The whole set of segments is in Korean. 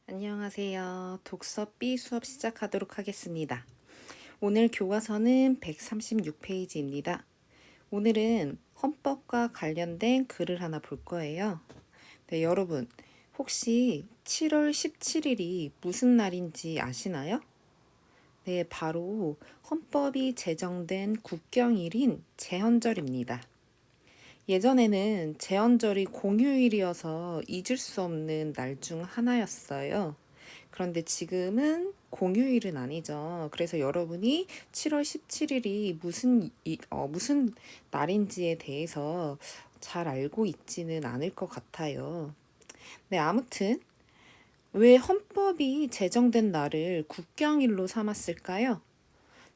안녕하세요. 독서 B 수업 시작하도록 하겠습니다. 오늘 교과서는 136페이지입니다. 오늘은 헌법과 관련된 글을 하나 볼 거예요. 네, 여러분, 혹시 7월 17일이 무슨 날인지 아시나요? 네, 바로 헌법이 제정된 국경일인 제헌절입니다. 예전에는 제헌절이 공휴일이어서 잊을 수 없는 날 중 하나였어요. 그런데 지금은 공휴일은 아니죠. 그래서 여러분이 7월 17일이 무슨 날인지에 대해서 잘 알고 있지는 않을 것 같아요. 네, 아무튼 왜 헌법이 제정된 날을 국경일로 삼았을까요?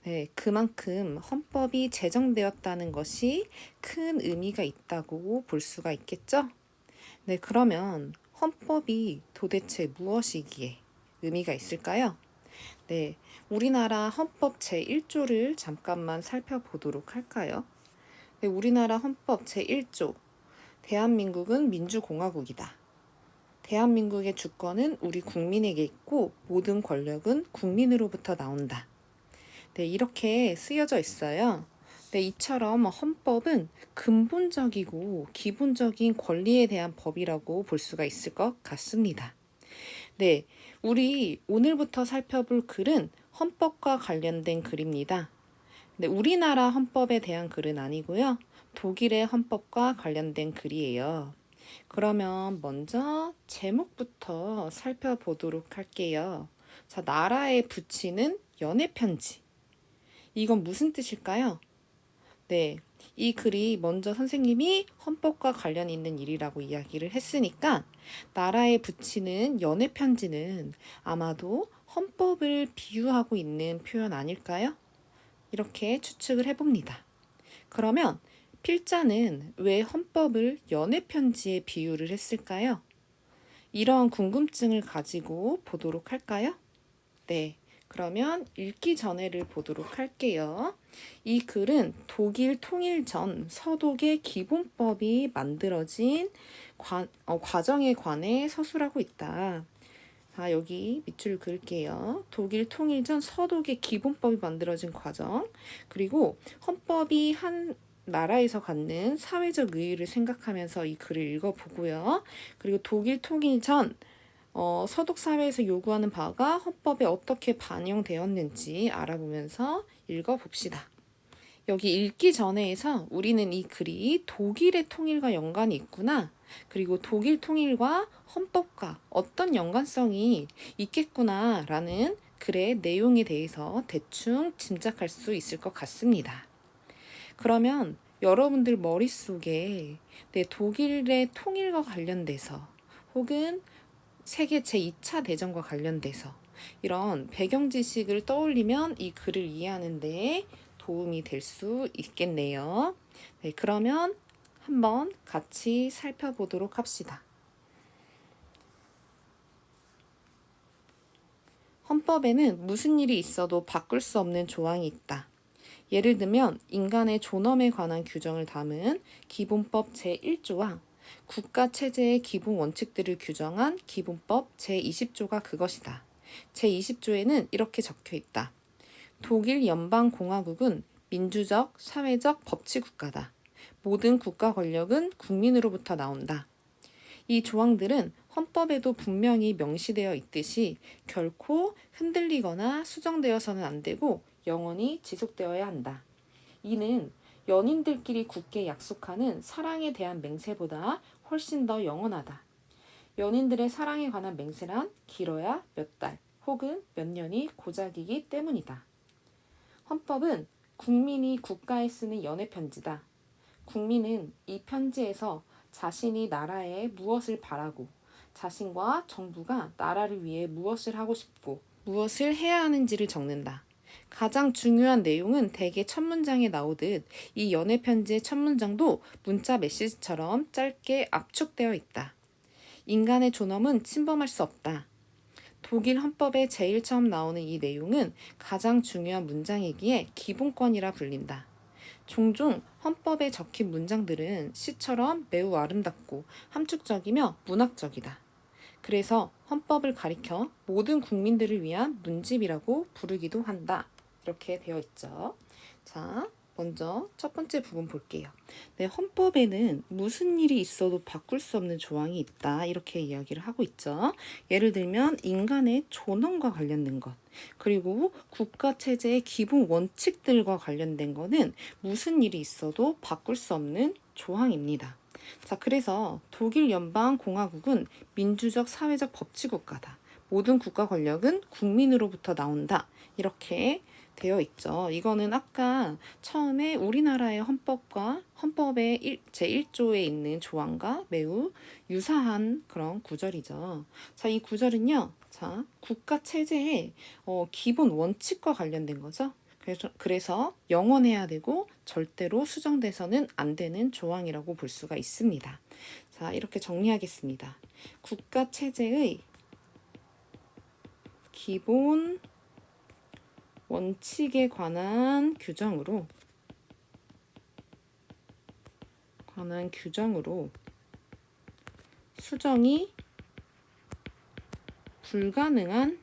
네, 그만큼 헌법이 제정되었다는 것이 큰 의미가 있다고 볼 수가 있겠죠? 네, 그러면 헌법이 도대체 무엇이기에 의미가 있을까요? 네, 우리나라 헌법 제1조를 잠깐만 살펴보도록 할까요? 네, 우리나라 헌법 제1조. 대한민국은 민주공화국이다. 대한민국의 주권은 우리 국민에게 있고 모든 권력은 국민으로부터 나온다. 네, 이렇게 쓰여져 있어요. 네, 이처럼 헌법은 근본적이고 기본적인 권리에 대한 법이라고 볼 수가 있을 것 같습니다. 네, 우리 오늘부터 살펴볼 글은 헌법과 관련된 글입니다. 네, 우리나라 헌법에 대한 글은 아니고요. 독일의 헌법과 관련된 글이에요. 그러면 먼저 제목부터 살펴보도록 할게요. 자, 나라에 붙이는 연애편지. 이건 무슨 뜻일까요? 네, 이 글이 먼저 선생님이 헌법과 관련 있는 일이라고 이야기를 했으니까 나라에 붙이는 연애 편지는 아마도 헌법을 비유하고 있는 표현 아닐까요? 이렇게 추측을 해봅니다. 그러면 필자는 왜 헌법을 연애 편지에 비유를 했을까요? 이런 궁금증을 가지고 보도록 할까요? 네, 그러면 읽기 전에를 보도록 할게요. 이 글은 독일 통일 전 서독의 기본법이 만들어진 과정에 관해 서술하고 있다. 자, 여기 밑줄 그을게요. 독일 통일 전 서독의 기본법이 만들어진 과정, 그리고 헌법이 한 나라에서 갖는 사회적 의의를 생각하면서 이 글을 읽어보고요. 그리고 독일 통일 전 서독 사회에서 요구하는 바가 헌법에 어떻게 반영되었는지 알아보면서 읽어봅시다. 여기 읽기 전에에서 우리는 이 글이 독일의 통일과 연관이 있구나, 그리고 독일 통일과 헌법과 어떤 연관성이 있겠구나 라는 글의 내용에 대해서 대충 짐작할 수 있을 것 같습니다. 그러면 여러분들 머릿속에 독일의 통일과 관련돼서 혹은 세계 제2차 대전과 관련돼서 이런 배경 지식을 떠올리면 이 글을 이해하는 데 도움이 될 수 있겠네요. 네, 그러면 한번 같이 살펴보도록 합시다. 헌법에는 무슨 일이 있어도 바꿀 수 없는 조항이 있다. 예를 들면 인간의 존엄에 관한 규정을 담은 기본법 제1조와 국가체제의 기본 원칙들을 규정한 기본법 제20조가 그것이다. 제20조에는 이렇게 적혀 있다. 독일 연방공화국은 민주적, 사회적 법치 국가다. 모든 국가 권력은 국민으로부터 나온다. 이 조항들은 헌법에도 분명히 명시되어 있듯이 결코 흔들리거나 수정되어서는 안 되고 영원히 지속되어야 한다. 이는 연인들끼리 굳게 약속하는 사랑에 대한 맹세보다 훨씬 더 영원하다. 연인들의 사랑에 관한 맹세란 길어야 몇 달 혹은 몇 년이 고작이기 때문이다. 헌법은 국민이 국가에 쓰는 연애 편지다. 국민은 이 편지에서 자신이 나라에 무엇을 바라고 자신과 정부가 나라를 위해 무엇을 하고 싶고 무엇을 해야 하는지를 적는다. 가장 중요한 내용은 대개 첫 문장에 나오듯 이 연애 편지의 첫 문장도 문자 메시지처럼 짧게 압축되어 있다. 인간의 존엄은 침범할 수 없다. 독일 헌법에 제일 처음 나오는 이 내용은 가장 중요한 문장이기에 기본권이라 불린다. 종종 헌법에 적힌 문장들은 시처럼 매우 아름답고 함축적이며 문학적이다. 그래서 헌법을 가리켜 모든 국민들을 위한 문집이라고 부르기도 한다. 이렇게 되어 있죠. 자, 먼저 첫 번째 부분 볼게요. 네, 헌법에는 무슨 일이 있어도 바꿀 수 없는 조항이 있다. 이렇게 이야기를 하고 있죠. 예를 들면 인간의 존엄과 관련된 것, 그리고 국가 체제의 기본 원칙들과 관련된 거는 무슨 일이 있어도 바꿀 수 없는 조항입니다. 자, 그래서 독일 연방공화국은 민주적 사회적 법치국가다. 모든 국가 권력은 국민으로부터 나온다. 이렇게 되어 있죠. 이거는 아까 처음에 우리나라의 헌법의 제1조에 있는 조항과 매우 유사한 그런 구절이죠. 자, 이 구절은요. 자, 국가 체제의 기본 원칙과 관련된 거죠. 그래서 영원해야 되고 절대로 수정돼서는 안 되는 조항이라고 볼 수가 있습니다. 자, 이렇게 정리하겠습니다. 국가 체제의 기본 원칙에 관한 규정으로 수정이 불가능한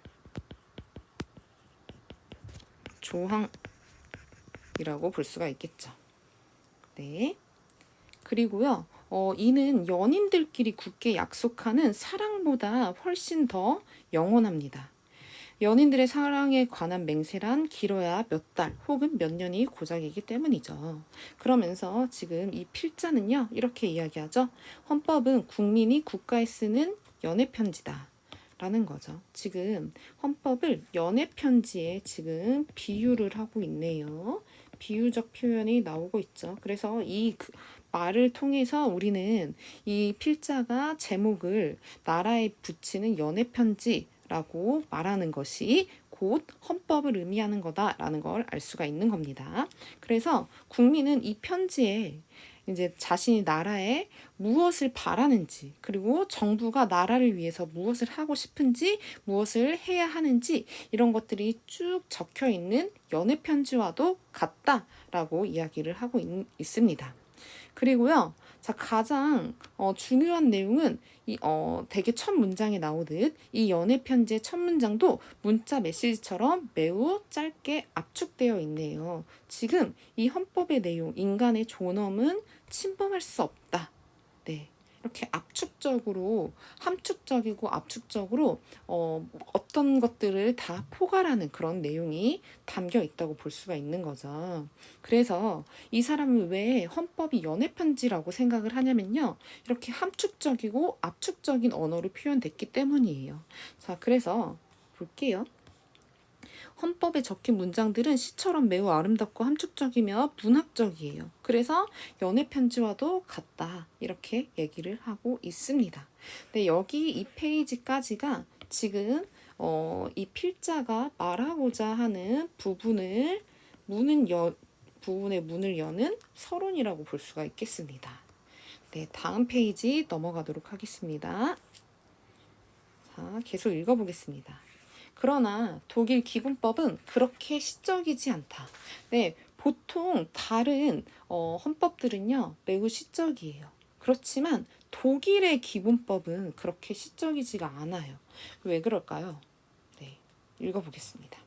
조항이라고 볼 수가 있겠죠. 네. 그리고요, 이는 연인들끼리 굳게 약속하는 사랑보다 훨씬 더 영원합니다. 연인들의 사랑에 관한 맹세란 길어야 몇 달 혹은 몇 년이 고작이기 때문이죠. 그러면서 지금 이 필자는요, 이렇게 이야기하죠. 헌법은 국민이 국가에 쓰는 연애편지다. 라는 거죠. 지금 헌법을 연애편지에 지금 비유를 하고 있네요. 비유적 표현이 나오고 있죠. 그래서 이 말을 통해서 우리는 이 필자가 제목을 나라에 붙이는 연애편지라고 말하는 것이 곧 헌법을 의미하는 거다라는 걸 알 수가 있는 겁니다. 그래서 국민은 이 편지에 이제 자신이 나라에 무엇을 바라는지, 그리고 정부가 나라를 위해서 무엇을 하고 싶은지, 무엇을 해야 하는지 이런 것들이 쭉 적혀 있는 연애 편지와도 같다라고 이야기를 하고 있습니다. 그리고요, 자, 가장 중요한 내용은 되게 첫 문장에 나오듯 이 연애 편지의 첫 문장도 문자 메시지처럼 매우 짧게 압축되어 있네요. 지금 이 헌법의 내용, 인간의 존엄은 침범할 수 없다. 네. 이렇게 함축적이고 압축적으로 어떤 것들을 다 포괄하는 그런 내용이 담겨 있다고 볼 수가 있는 거죠. 그래서 이 사람은 왜 헌법이 연애편지라고 생각을 하냐면요. 이렇게 함축적이고 압축적인 언어로 표현됐기 때문이에요. 자, 그래서 볼게요. 헌법에 적힌 문장들은 시처럼 매우 아름답고 함축적이며 문학적이에요. 그래서 연애 편지와도 같다. 이렇게 얘기를 하고 있습니다. 네, 여기 이 페이지까지가 지금 이 필자가 말하고자 하는 부분의 문을 여는 서론이라고 볼 수가 있겠습니다. 네, 다음 페이지 넘어가도록 하겠습니다. 자, 계속 읽어보겠습니다. 그러나 독일 기본법은 그렇게 시적이지 않다. 네, 보통 다른 헌법들은요, 매우 시적이에요. 그렇지만 독일의 기본법은 그렇게 시적이지가 않아요. 왜 그럴까요? 네, 읽어보겠습니다.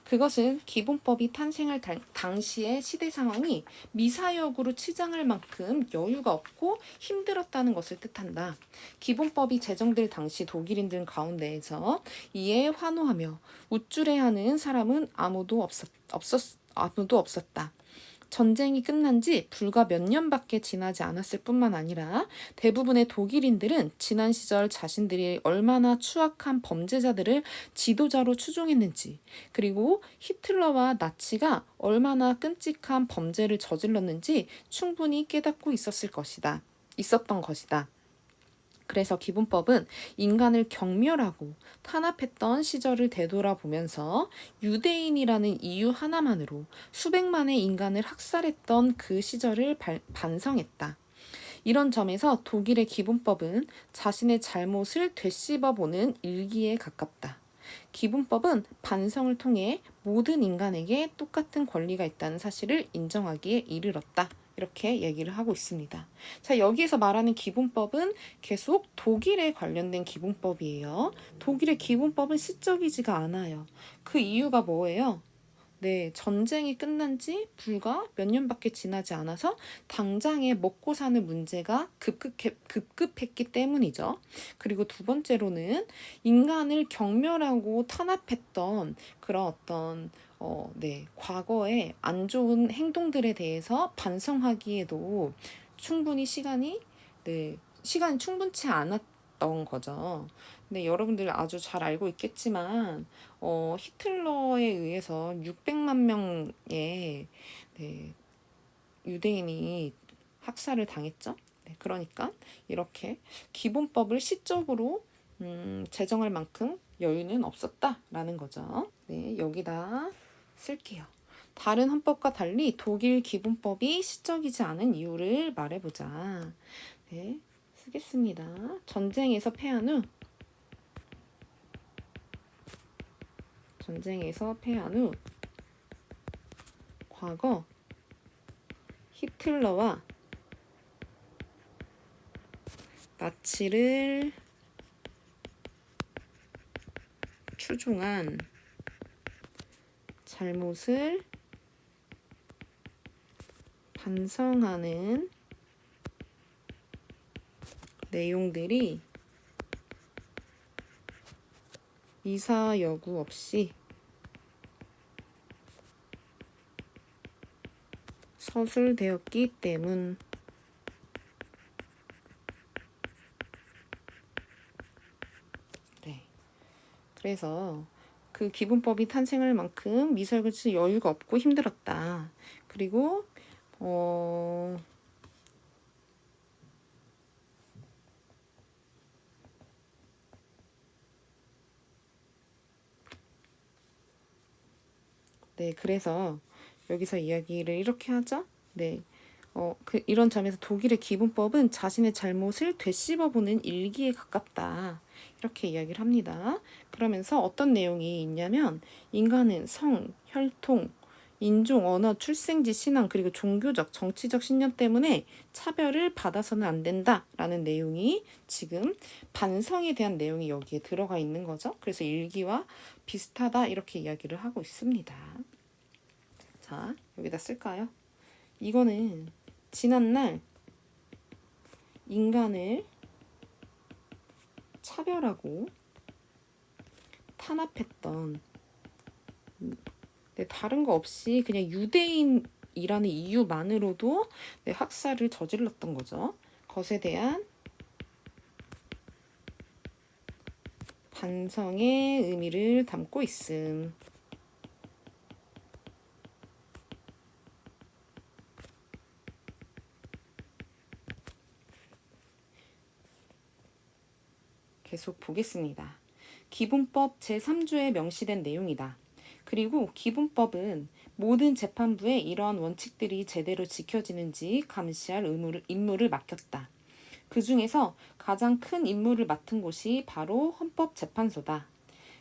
그것은 기본법이 탄생할 당시의 시대 상황이 미사역으로 치장할 만큼 여유가 없고 힘들었다는 것을 뜻한다. 기본법이 제정될 당시 독일인들 가운데에서 이에 환호하며 우쭐해하는 사람은 아무도 없었다. 전쟁이 끝난 지 불과 몇 년밖에 지나지 않았을 뿐만 아니라 대부분의 독일인들은 지난 시절 자신들이 얼마나 추악한 범죄자들을 지도자로 추종했는지, 그리고 히틀러와 나치가 얼마나 끔찍한 범죄를 저질렀는지 충분히 깨닫고 있었던 것이다. 그래서 기본법은 인간을 경멸하고 탄압했던 시절을 되돌아보면서 유대인이라는 이유 하나만으로 수백만의 인간을 학살했던 그 시절을 반성했다. 이런 점에서 독일의 기본법은 자신의 잘못을 되씹어보는 일기에 가깝다. 기본법은 반성을 통해 모든 인간에게 똑같은 권리가 있다는 사실을 인정하기에 이르렀다. 이렇게 얘기를 하고 있습니다. 자, 여기에서 말하는 기본법은 계속 독일에 관련된 기본법이에요. 독일의 기본법은 시적이지가 않아요. 그 이유가 뭐예요? 네, 전쟁이 끝난 지 불과 몇 년밖에 지나지 않아서 당장에 먹고 사는 문제가 급급했기 때문이죠. 그리고 두 번째로는 인간을 경멸하고 탄압했던 그런 어떤 네, 과거의 안 좋은 행동들에 대해서 반성하기에도 충분히 시간이 충분치 않았던 거죠. 근데 여러분들 아주 잘 알고 있겠지만 히틀러에 의해서 600만 명의 네, 유대인이 학살을 당했죠. 네, 그러니까 이렇게 기본법을 시적으로 제정할 만큼 여유는 없었다라는 거죠. 네, 여기다 쓸게요. 다른 헌법과 달리 독일 기본법이 시적이지 않은 이유를 말해보자. 네, 쓰겠습니다. 전쟁에서 패한 후 과거 히틀러와 나치를 추종한 잘못을 반성하는 내용들이 이사여구 없이 서술되었기 때문. 네. 그래서 그 기본법이 탄생할 만큼 미설글씨 여유가 없고 힘들었다. 그리고 네, 그래서 여기서 이야기를 이렇게 하죠. 네. 이런 점에서 독일의 기본법은 자신의 잘못을 되씹어보는 일기에 가깝다. 이렇게 이야기를 합니다. 그러면서 어떤 내용이 있냐면 인간은 성, 혈통, 인종, 언어, 출생지, 신앙, 그리고 종교적, 정치적 신념 때문에 차별을 받아서는 안 된다라는 내용이 지금 반성에 대한 내용이 여기에 들어가 있는 거죠. 그래서 일기와 비슷하다 이렇게 이야기를 하고 있습니다. 자, 여기다 쓸까요? 이거는 지난날 인간을 차별하고 탄압했던 다른 거 없이 그냥 유대인이라는 이유만으로도 학살을 저질렀던 거죠. 것에 대한 반성의 의미를 담고 있음. 계속 보겠습니다. 기본법 제3조에 명시된 내용이다. 그리고 기본법은 모든 재판부에 이러한 원칙들이 제대로 지켜지는지 감시할 임무를 맡겼다. 그 중에서 가장 큰 임무를 맡은 곳이 바로 헌법재판소다.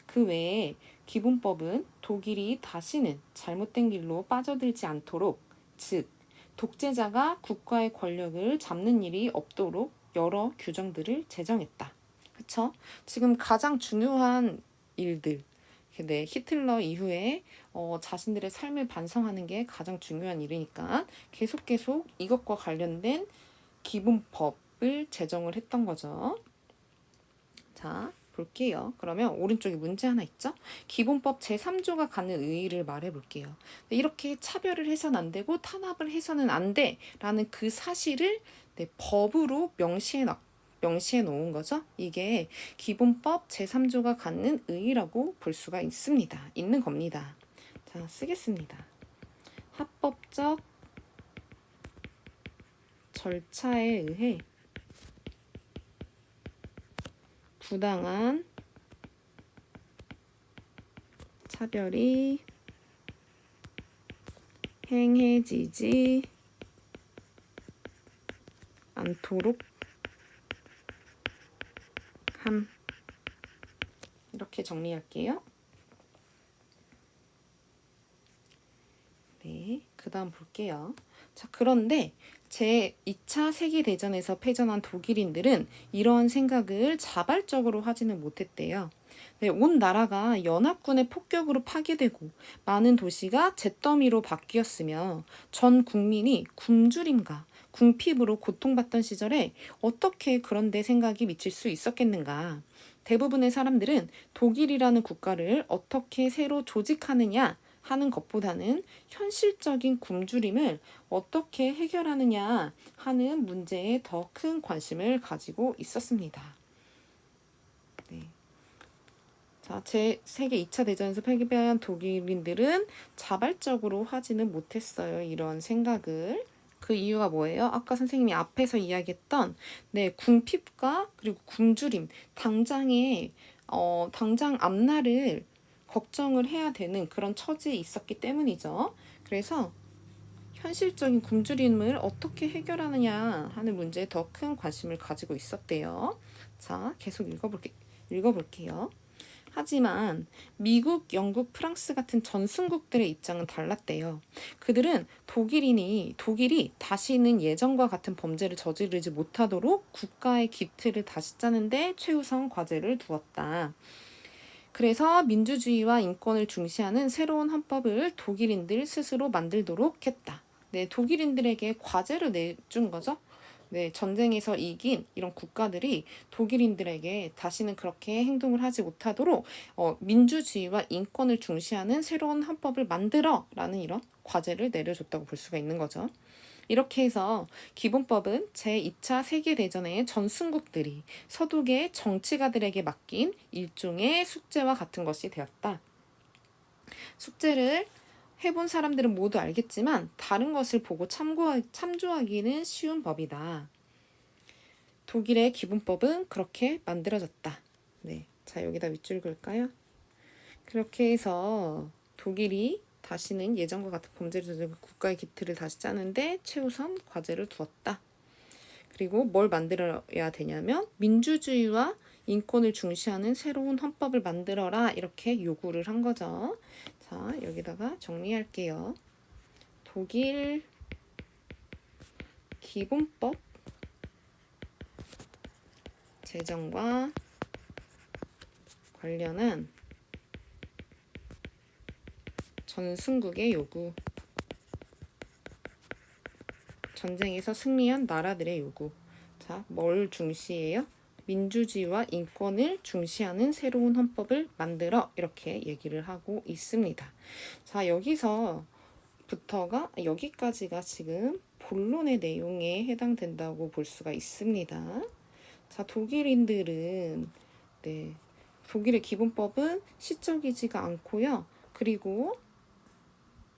그 외에 기본법은 독일이 다시는 잘못된 길로 빠져들지 않도록, 즉 독재자가 국가의 권력을 잡는 일이 없도록 여러 규정들을 제정했다. 그쵸? 지금 가장 중요한 일들, 네, 히틀러 이후에 자신들의 삶을 반성하는 게 가장 중요한 일이니까 계속 이것과 관련된 기본법을 제정을 했던 거죠. 자, 볼게요. 그러면 오른쪽에 문제 하나 있죠? 기본법 제3조가 갖는 의의를 말해볼게요. 이렇게 차별을 해서는 안 되고 탄압을 해서는 안 돼 라는 그 사실을 법으로 명시해 놓은 거죠. 이게 기본법 제3조가 갖는 의의라고 볼 수가 있는 겁니다. 자, 쓰겠습니다. 합법적 절차에 의해 부당한 차별이 행해지지 않도록 함. 이렇게 정리할게요. 네, 그 다음 볼게요. 자, 그런데 제2차 세계대전에서 패전한 독일인들은 이러한 생각을 자발적으로 하지는 못했대요. 네, 온 나라가 연합군의 폭격으로 파괴되고 많은 도시가 잿더미로 바뀌었으며 전 국민이 굶주림과 궁핍으로 고통받던 시절에 어떻게 그런데 생각이 미칠 수 있었겠는가. 대부분의 사람들은 독일이라는 국가를 어떻게 새로 조직하느냐 하는 것보다는 현실적인 굶주림을 어떻게 해결하느냐 하는 문제에 더 큰 관심을 가지고 있었습니다. 네. 자, 세계 2차 대전에서 패배한 독일인들은 자발적으로 하지는 못했어요. 이런 생각을. 그 이유가 뭐예요? 아까 선생님이 앞에서 이야기했던 궁핍과 그리고 굶주림, 당장 앞날을 걱정을 해야 되는 그런 처지에 있었기 때문이죠. 그래서 현실적인 굶주림을 어떻게 해결하느냐 하는 문제에 더 큰 관심을 가지고 있었대요. 자, 계속 읽어볼게요. 하지만 미국, 영국, 프랑스 같은 전승국들의 입장은 달랐대요. 그들은 독일이 다시는 예전과 같은 범죄를 저지르지 못하도록 국가의 기틀을 다시 짜는데 최우선 과제를 두었다. 그래서 민주주의와 인권을 중시하는 새로운 헌법을 독일인들 스스로 만들도록 했다. 네, 독일인들에게 과제를 내준 거죠. 네, 전쟁에서 이긴 이런 국가들이 독일인들에게 다시는 그렇게 행동을 하지 못하도록 민주주의와 인권을 중시하는 새로운 헌법을 만들어라는 이런 과제를 내려줬다고 볼 수가 있는 거죠. 이렇게 해서 기본법은 제2차 세계대전의 전승국들이 서독의 정치가들에게 맡긴 일종의 숙제와 같은 것이 되었다. 숙제를 해본 사람들은 모두 알겠지만 다른 것을 보고 참조하기는 쉬운 법이다. 독일의 기본법은 그렇게 만들어졌다. 네, 자 여기다 윗줄 그을까요? 그렇게 해서 독일이 다시는 예전과 같은 범죄를 저지르고 국가의 기틀을 다시 짜는데 최우선 과제를 두었다. 그리고 뭘 만들어야 되냐면 민주주의와 인권을 중시하는 새로운 헌법을 만들어라 이렇게 요구를 한 거죠. 자, 여기다가 정리할게요. 독일 기본법 제정과 관련한 전승국의 요구, 전쟁에서 승리한 나라들의 요구. 자, 뭘 중시해요? 민주주의와 인권을 중시하는 새로운 헌법을 만들어 이렇게 얘기를 하고 있습니다. 자, 여기까지가 지금 본론의 내용에 해당된다고 볼 수가 있습니다. 자, 독일의 기본법은 시적이지가 않고요. 그리고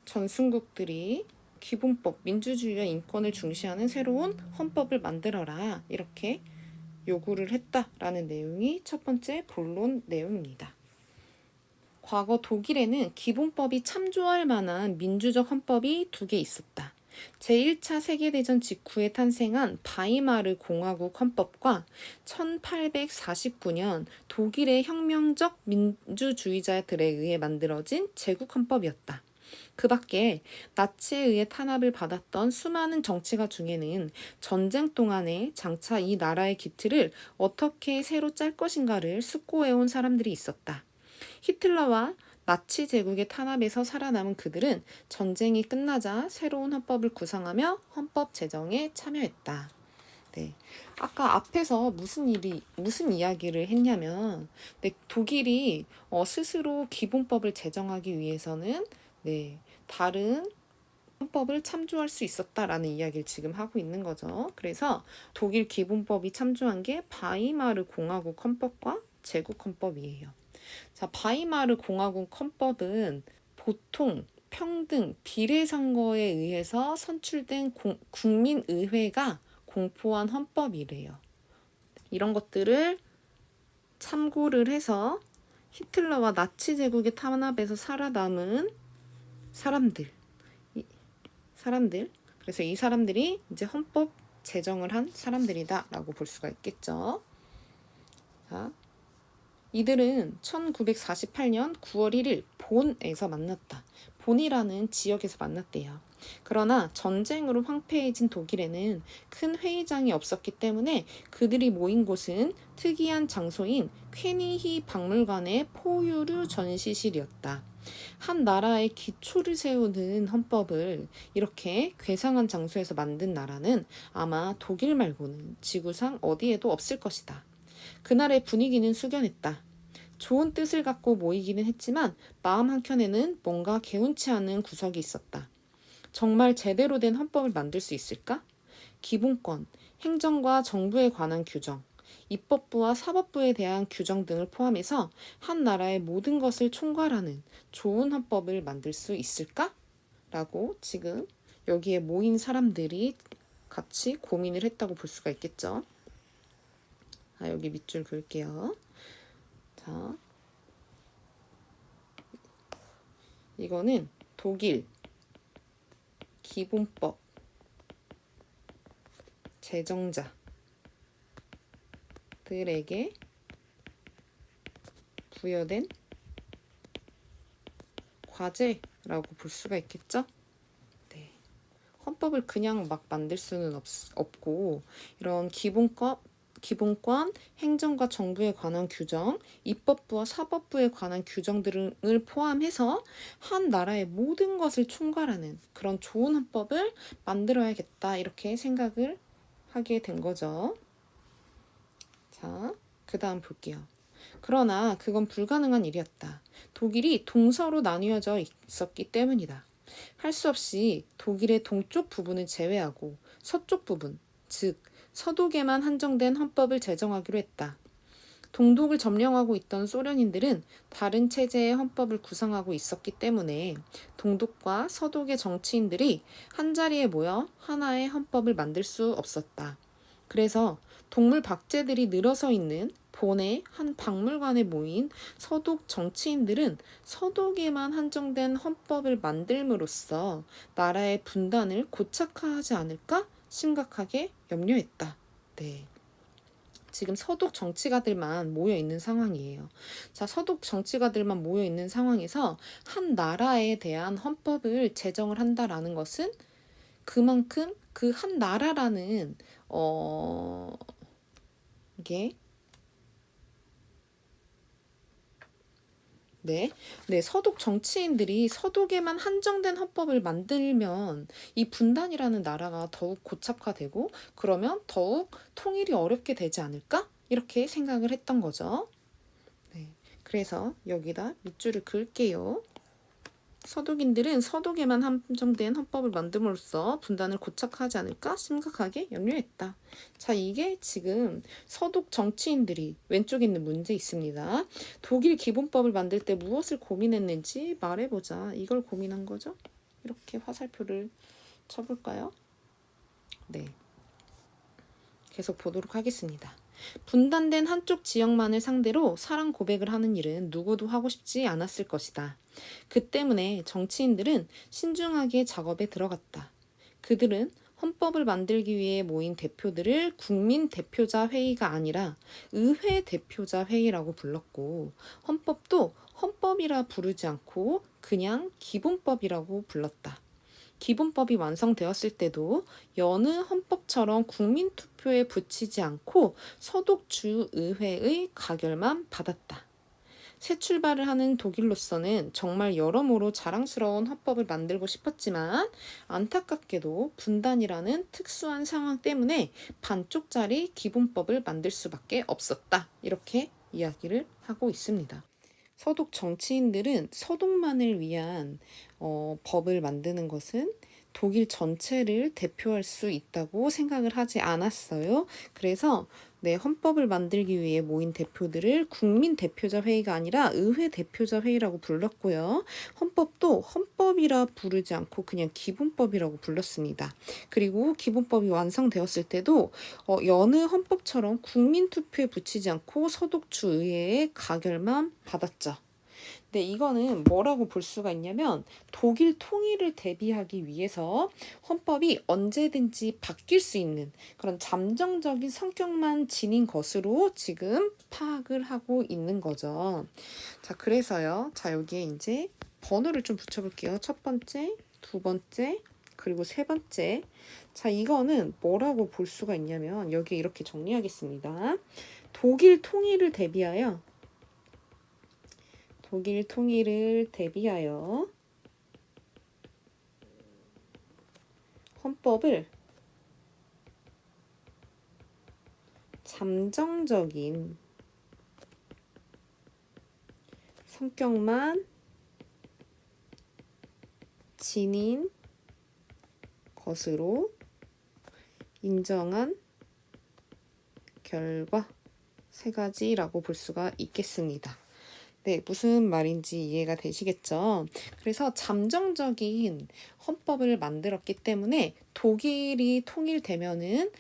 전승국들이 기본법, 민주주의와 인권을 중시하는 새로운 헌법을 만들어라 이렇게 요구를 했다라는 내용이 첫 번째 본론 내용입니다. 과거 독일에는 기본법이 참조할 만한 민주적 헌법이 2개 있었다. 제1차 세계대전 직후에 탄생한 바이마르 공화국 헌법과 1849년 독일의 혁명적 민주주의자들에 의해 만들어진 제국 헌법이었다. 그 밖에 나치에 의해 탄압을 받았던 수많은 정치가 중에는 전쟁 동안에 장차 이 나라의 기틀을 어떻게 새로 짤 것인가를 숙고해온 사람들이 있었다. 히틀러와 나치 제국의 탄압에서 살아남은 그들은 전쟁이 끝나자 새로운 헌법을 구상하며 헌법 제정에 참여했다. 네. 아까 앞에서 무슨 이야기를 했냐면, 독일이 스스로 기본법을 제정하기 위해서는 다른 헌법을 참조할 수 있었다라는 이야기를 지금 하고 있는 거죠. 그래서 독일 기본법이 참조한 게 바이마르 공화국 헌법과 제국 헌법이에요. 자, 바이마르 공화국 헌법은 보통 평등 비례선거에 의해서 선출된 국민의회가 공포한 헌법이래요. 이런 것들을 참고를 해서 히틀러와 나치 제국의 탄압에서 살아남은 사람들, 그래서 이 사람들이 이제 헌법 제정을 한 사람들이다라고 볼 수가 있겠죠. 자, 이들은 1948년 9월 1일 본에서 만났다. 본이라는 지역에서 만났대요. 그러나 전쟁으로 황폐해진 독일에는 큰 회의장이 없었기 때문에 그들이 모인 곳은 특이한 장소인 퀘니히 박물관의 포유류 전시실이었다. 한 나라의 기초를 세우는 헌법을 이렇게 괴상한 장소에서 만든 나라는 아마 독일 말고는 지구상 어디에도 없을 것이다. 그날의 분위기는 숙연했다. 좋은 뜻을 갖고 모이기는 했지만 마음 한켠에는 뭔가 개운치 않은 구석이 있었다. 정말 제대로 된 헌법을 만들 수 있을까? 기본권, 행정과 정부에 관한 규정, 입법부와 사법부에 대한 규정 등을 포함해서 한 나라의 모든 것을 총괄하는 좋은 헌법을 만들 수 있을까? 라고 지금 여기에 모인 사람들이 같이 고민을 했다고 볼 수가 있겠죠. 자, 여기 밑줄 그을게요. 자, 이거는 독일 기본법 제정자들에게 부여된 과제라고 볼 수가 있겠죠? 네. 헌법을 그냥 막 만들 수는 없고 이런 기본권, 행정과 정부에 관한 규정, 입법부와 사법부에 관한 규정 등을 포함해서 한 나라의 모든 것을 총괄하는 그런 좋은 헌법을 만들어야겠다 이렇게 생각을 하게 된 거죠. 자, 그 다음 볼게요. 그러나 그건 불가능한 일이었다. 독일이 동서로 나뉘어져 있었기 때문이다. 할 수 없이 독일의 동쪽 부분을 제외하고 서쪽 부분, 즉 서독에만 한정된 헌법을 제정하기로 했다. 동독을 점령하고 있던 소련인들은 다른 체제의 헌법을 구상하고 있었기 때문에 동독과 서독의 정치인들이 한자리에 모여 하나의 헌법을 만들 수 없었다. 그래서 동물 박제들이 늘어서 있는 본의 한 박물관에 모인 서독 정치인들은 서독에만 한정된 헌법을 만들므로써 나라의 분단을 고착화하지 않을까 심각하게 염려했다. 네. 지금 서독 정치가들만 모여 있는 상황이에요. 자, 서독 정치가들만 모여 있는 상황에서 한 나라에 대한 헌법을 제정을 한다라는 것은 그만큼 그 한 나라라는 이게 서독 정치인들이 서독에만 한정된 헌법을 만들면 이 분단이라는 나라가 더욱 고착화되고 그러면 더욱 통일이 어렵게 되지 않을까? 이렇게 생각을 했던 거죠. 네, 그래서 여기다 밑줄을 그을게요. 서독인들은 서독에만 한정된 헌법을 만듦으로써 분단을 고착하지 않을까 심각하게 염려했다. 자, 이게 지금 서독 정치인들이 왼쪽에 있는 문제 있습니다. 독일 기본법을 만들 때 무엇을 고민했는지 말해보자. 이걸 고민한 거죠. 이렇게 화살표를 쳐볼까요? 네. 계속 보도록 하겠습니다. 분단된 한쪽 지역만을 상대로 사랑 고백을 하는 일은 누구도 하고 싶지 않았을 것이다. 그 때문에 정치인들은 신중하게 작업에 들어갔다. 그들은 헌법을 만들기 위해 모인 대표들을 국민 대표자 회의가 아니라 의회 대표자 회의라고 불렀고 헌법도 헌법이라 부르지 않고 그냥 기본법이라고 불렀다. 기본법이 완성되었을 때도 여느 헌법처럼 국민투표에 붙이지 않고 서독주의회의 가결만 받았다. 새 출발을 하는 독일로서는 정말 여러모로 자랑스러운 헌법을 만들고 싶었지만 안타깝게도 분단이라는 특수한 상황 때문에 반쪽짜리 기본법을 만들 수밖에 없었다. 이렇게 이야기를 하고 있습니다. 서독 정치인들은 서독만을 위한 법을 만드는 것은 독일 전체를 대표할 수 있다고 생각을 하지 않았어요. 그래서 헌법을 만들기 위해 모인 대표들을 국민 대표자 회의가 아니라 의회 대표자 회의라고 불렀고요. 헌법도 헌법이라 부르지 않고 그냥 기본법이라고 불렀습니다. 그리고 기본법이 완성되었을 때도 여느 헌법처럼 국민 투표에 붙이지 않고 서독주 의회의 가결만 받았죠. 네, 이거는 뭐라고 볼 수가 있냐면 독일 통일을 대비하기 위해서 헌법이 언제든지 바뀔 수 있는 그런 잠정적인 성격만 지닌 것으로 지금 파악을 하고 있는 거죠. 자, 그래서요. 자, 여기에 이제 번호를 좀 붙여볼게요. 첫 번째, 두 번째, 그리고 세 번째. 자, 이거는 뭐라고 볼 수가 있냐면 여기 이렇게 정리하겠습니다. 독일 통일을 대비하여 헌법을 잠정적인 성격만 지닌 것으로 인정한 결과 세 가지라고 볼 수가 있겠습니다. 네, 무슨 말인지 이해가 되시겠죠? 그래서 잠정적인 헌법을 만들었기 때문에 독일이 통일되면은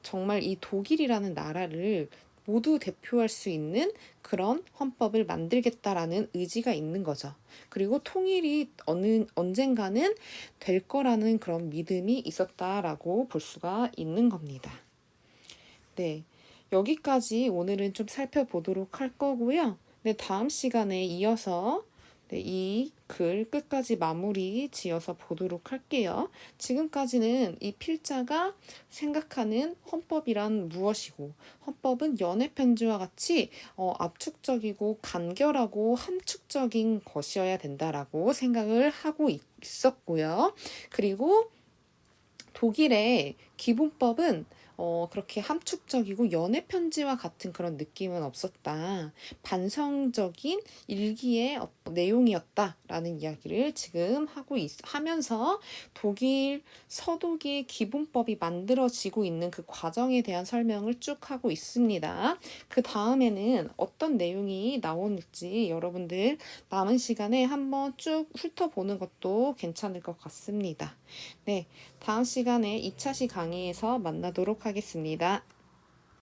정말 이 독일이라는 나라를 모두 대표할 수 있는 그런 헌법을 만들겠다라는 의지가 있는 거죠. 그리고 통일이 언젠가는 될 거라는 그런 믿음이 있었다라고 볼 수가 있는 겁니다. 네, 여기까지 오늘은 좀 살펴보도록 할 거고요. 네, 다음 시간에 이어서 이 글 끝까지 마무리 지어서 보도록 할게요. 지금까지는 이 필자가 생각하는 헌법이란 무엇이고, 헌법은 연애편지와 같이 압축적이고 간결하고 함축적인 것이어야 된다라고 생각을 하고 있었고요. 그리고 독일의 기본법은 그렇게 함축적이고 연애편지와 같은 그런 느낌은 없었다. 반성적인 일기의 내용이었다라는 이야기를 지금 하면서 독일 서독일 기본법이 만들어지고 있는 그 과정에 대한 설명을 쭉 하고 있습니다. 그 다음에는 어떤 내용이 나오는지 여러분들 남은 시간에 한번 쭉 훑어보는 것도 괜찮을 것 같습니다. 네, 다음 시간에 2차 시 강의에서 만나도록 하겠습니다.